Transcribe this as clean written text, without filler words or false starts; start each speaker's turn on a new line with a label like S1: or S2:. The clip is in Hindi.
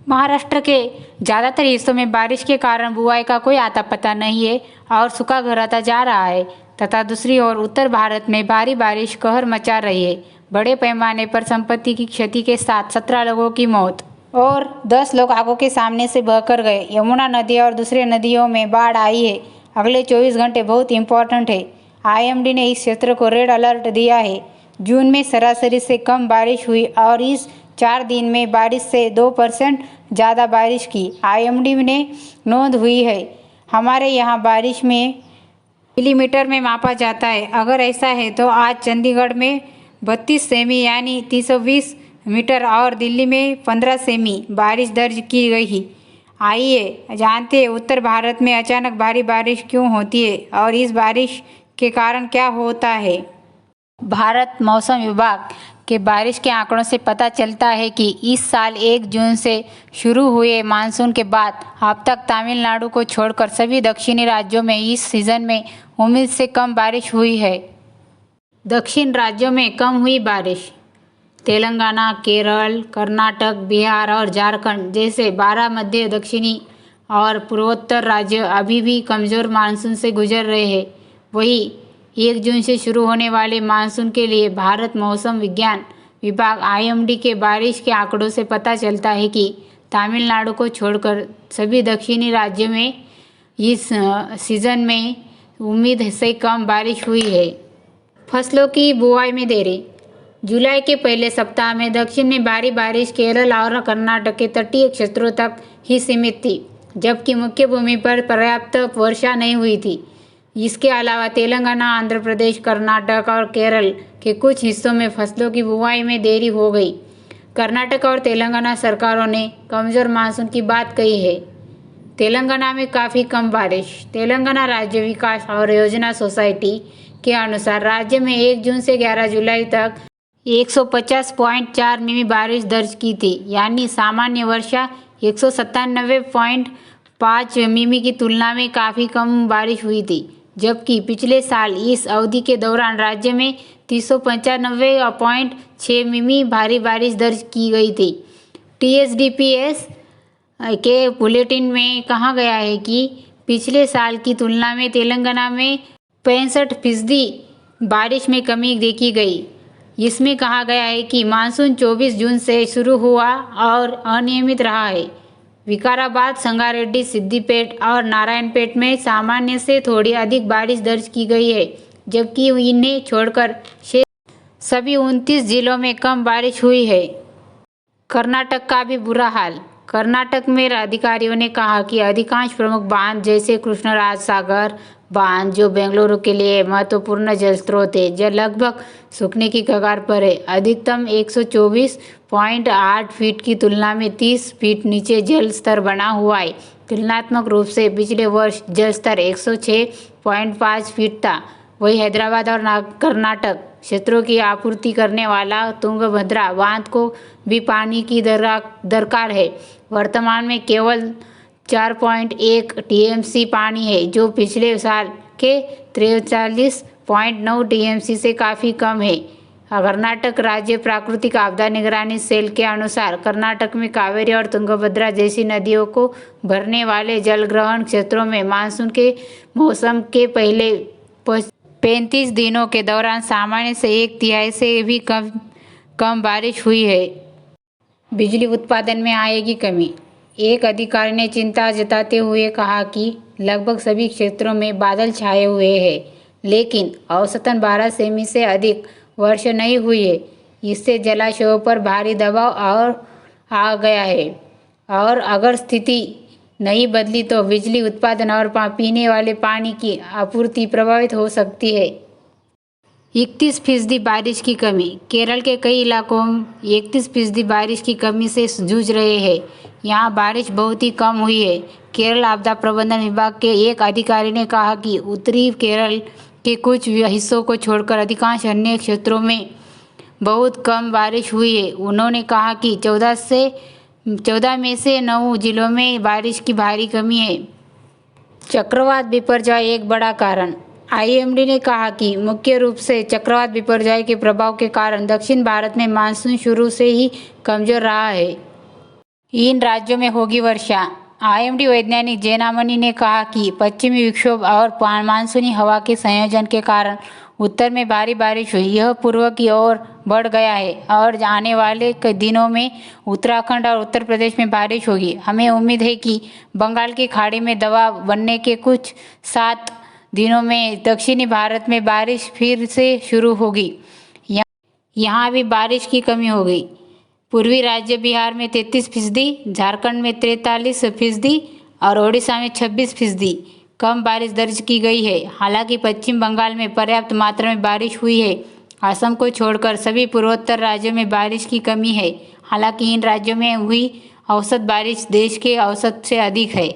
S1: महाराष्ट्र के ज़्यादातर हिस्सों में बारिश के कारण बुआई का कोई आता पता नहीं है और सूखा घराता जा रहा है तथा दूसरी ओर उत्तर भारत में भारी बारिश कहर मचा रही है। बड़े पैमाने पर संपत्ति की क्षति के साथ 17 लोगों की मौत और 10 लोग आगों के सामने से बहकर गए। यमुना नदी और दूसरे नदियों में बाढ़ आई है। अगले 24 घंटे बहुत इंपॉर्टेंट है। आईएमडी ने इस क्षेत्र को रेड अलर्ट दिया है। जून में सरासरी से कम बारिश हुई और इस 4 दिन में बारिश से 2% ज़्यादा बारिश की आईएमडी ने नोंद हुई है। हमारे यहाँ बारिश में मिलीमीटर में मापा जाता है। अगर ऐसा है तो आज चंडीगढ़ में 32 सेमी यानी 320 मीटर और दिल्ली में 15 सेमी बारिश दर्ज की गई है। आइए जानते हैं उत्तर भारत में अचानक भारी बारिश क्यों होती है और इस बारिश के कारण क्या होता है। भारत मौसम विभाग के बारिश के आंकड़ों से पता चलता है कि इस साल 1 जून से शुरू हुए मानसून के बाद अब तक तमिलनाडु को छोड़कर सभी दक्षिणी राज्यों में इस सीज़न में उम्मीद से कम बारिश हुई है। दक्षिण राज्यों में कम हुई बारिश। तेलंगाना, केरल, कर्नाटक, बिहार और झारखंड जैसे 12 मध्य दक्षिणी और पूर्वोत्तर राज्य अभी भी कमज़ोर मानसून से गुजर रहे हैं। वहीं 1 जून से शुरू होने वाले मानसून के लिए भारत मौसम विज्ञान विभाग आईएमडी के बारिश के आंकड़ों से पता चलता है कि तमिलनाडु को छोड़कर सभी दक्षिणी राज्यों में इस सीज़न में उम्मीद से कम बारिश हुई है। फसलों की बुआई में देरी। जुलाई के पहले सप्ताह में दक्षिण में भारी बारिश केरल और कर्नाटक के तटीय क्षेत्रों तक ही सीमित थी, जबकि मुख्य भूमि पर पर्याप्त वर्षा नहीं हुई थी। इसके अलावा तेलंगाना, आंध्र प्रदेश, कर्नाटक और केरल के कुछ हिस्सों में फसलों की बुआई में देरी हो गई। कर्नाटक और तेलंगाना सरकारों ने कमज़ोर मानसून की बात कही है। तेलंगाना में काफ़ी कम बारिश। तेलंगाना राज्य विकास और योजना सोसाइटी के अनुसार राज्य में 1 जून से 11 जुलाई तक 150.4 मिमी बारिश दर्ज की थी, यानी सामान्य वर्षा 197.5 मिमी की तुलना में काफ़ी कम बारिश हुई थी, जबकि पिछले साल इस अवधि के दौरान राज्य में 395.6 मिमी भारी बारिश दर्ज की गई थी। टीएसडीपीएस के बुलेटिन में कहा गया है कि पिछले साल की तुलना में तेलंगाना में 65% बारिश में कमी देखी गई। इसमें कहा गया है कि मानसून 24 जून से शुरू हुआ और अनियमित रहा है। विकाराबाद, संगारेड्डी, सिद्दीपेट और नारायणपेट में सामान्य से थोड़ी अधिक बारिश दर्ज की गई है, जबकि इन्हें छोड़कर शेष सभी 29 जिलों में कम बारिश हुई है। कर्नाटक का भी बुरा हाल। कर्नाटक में अधिकारियों ने कहा कि अधिकांश प्रमुख बांध जैसे कृष्णराज सागर बांध, जो बेंगलुरु के लिए महत्वपूर्ण जल स्रोत है, जो लगभग सूखने की कगार पर है। अधिकतम 124.8 फीट की तुलना में 30 फीट नीचे जल स्तर बना हुआ है। तुलनात्मक रूप से पिछले वर्ष जल स्तर 106.5 फीट था। वही हैदराबाद और कर्नाटक क्षेत्रों की आपूर्ति करने वाला तुंगभद्रा बांध को भी पानी की दरकार है। वर्तमान में केवल 4.1 टीएमसी पानी है, जो पिछले साल के 43.9 टीएमसी से काफ़ी कम है। कर्नाटक राज्य प्राकृतिक आपदा निगरानी सेल के अनुसार कर्नाटक में कावेरी और तुंगभद्रा जैसी नदियों को भरने वाले जलग्रहण क्षेत्रों में मानसून के मौसम के पहले 35 दिनों के दौरान सामान्य से 1/3 से भी कम बारिश हुई है। बिजली उत्पादन में आएगी कमी। एक अधिकारी ने चिंता जताते हुए कहा कि लगभग सभी क्षेत्रों में बादल छाए हुए हैं, लेकिन औसतन 12 सेमी से अधिक वर्षा नहीं हुई है। इससे जलाशयों पर भारी दबाव और आ गया है और अगर स्थिति नहीं बदली तो बिजली उत्पादन और पीने वाले पानी की आपूर्ति प्रभावित हो सकती है। 31% बारिश की कमी। केरल के कई इलाकों 31% बारिश की कमी से जूझ रहे हैं। यहाँ बारिश बहुत ही कम हुई है। केरल आपदा प्रबंधन विभाग के एक अधिकारी ने कहा कि उत्तरी केरल के कुछ हिस्सों को छोड़कर अधिकांश अन्य क्षेत्रों में बहुत कम बारिश हुई है। उन्होंने कहा कि 14 में से 9 जिलों में बारिश की भारी कमी है। चक्रवात बिपरजॉय एक बड़ा कारण। आईएमडी ने कहा कि मुख्य रूप से चक्रवात बिपरजॉय के प्रभाव के कारण दक्षिण भारत में मानसून शुरू से ही कमजोर रहा है। इन राज्यों में होगी वर्षा। आईएमडी वैज्ञानिक जैनामणि ने कहा कि पश्चिमी विक्षोभ और मानसूनी हवा के संयोजन के कारण उत्तर में भारी बारिश हुई। यह पूर्व की ओर बढ़ गया है और आने वाले कई दिनों में उत्तराखंड और उत्तर प्रदेश में बारिश होगी। हमें उम्मीद है कि बंगाल की खाड़ी में दबाव बनने के कुछ 7 दिनों में दक्षिणी भारत में बारिश फिर से शुरू होगी। यहाँ भी बारिश की कमी हो गई। पूर्वी राज्य बिहार में 33%, झारखंड में 43% और ओडिशा में 26% कम बारिश दर्ज की गई है। हालांकि पश्चिम बंगाल में पर्याप्त मात्रा में बारिश हुई है। असम को छोड़कर सभी पूर्वोत्तर राज्यों में बारिश की कमी है। हालांकि इन राज्यों में हुई औसत बारिश देश के औसत से अधिक है।